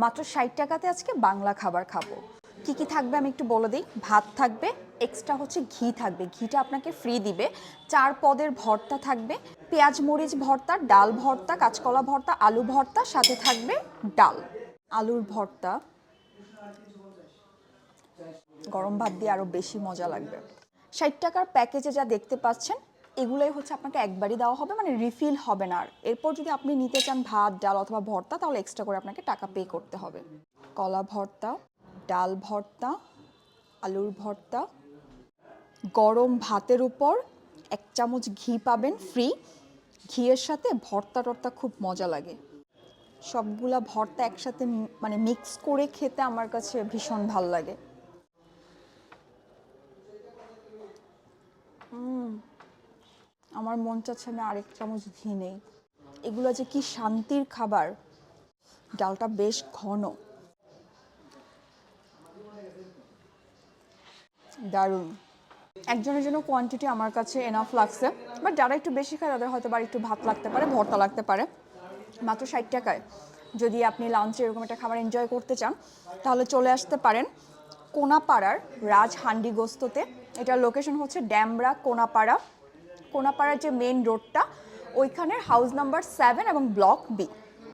মাত্র 60 টাকাতে আজকে বাংলা খাবার খাবো। কি কি থাকবে আমি একটু বলে দিই। ভাত থাকবে, এক্সট্রা হচ্ছে ঘি থাকবে, ঘিটা আপনাকে ফ্রি দিবে। 4 পদের ভর্তা থাকবে, পেঁয়াজ মরিচ ভর্তা, ডাল ভর্তা, কাঁচকলা ভর্তা, আলু ভর্তা, সাথে থাকবে ডাল। আলুর ভর্তা গরম ভাত দিয়ে আরও বেশি মজা লাগবে। 60 টাকার প্যাকেজে যা দেখতে পাচ্ছেন এগুলোই হচ্ছে আপনাকে একবারই দেওয়া হবে, মানে রিফিল হবে না। আর এরপর যদি আপনি নিতে চান ভাত ডাল অথবা ভর্তা তাহলে এক্সট্রা করে আপনাকে টাকা পে করতে হবে। কলা ভর্তা, ডাল ভর্তা, আলুর ভর্তা, গরম ভাতের উপর 1 চামচ ঘি পাবেন ফ্রি। ঘিয়ের সাথে ভর্তা টর্তা খুব মজা লাগে। সবগুলা ভর্তা একসাথে মানে মিক্স করে খেতে আমার কাছে ভীষণ ভাল লাগে। আমার মন চাচ্ছে আমি আরেক চামচ ঘি নেই। এগুলো যে কি শান্তির খাবার। ডালটা বেশ ঘন, দারুণ। একজনের জন্য কোয়ান্টিটি আমার কাছে এনাফ লাগছে, বাট যারা একটু বেশি খায় তাদের হয়তো বা একটু ভাত লাগতে পারে, ভর্তা লাগতে পারে। মাত্র 60 টাকায় যদি আপনি লাঞ্চে এরকম একটা খাবার এনজয় করতে চান তাহলে চলে আসতে পারেন কোনাপাড়ার রাজ হান্ডি গোস্ততে। এটার লোকেশন হচ্ছে ড্যামরা কোনাপাড়া। কোনাপাড়ার যে মেইন রোডটা ওইখানের হাউস নাম্বার 7 এবং ব্লক বি।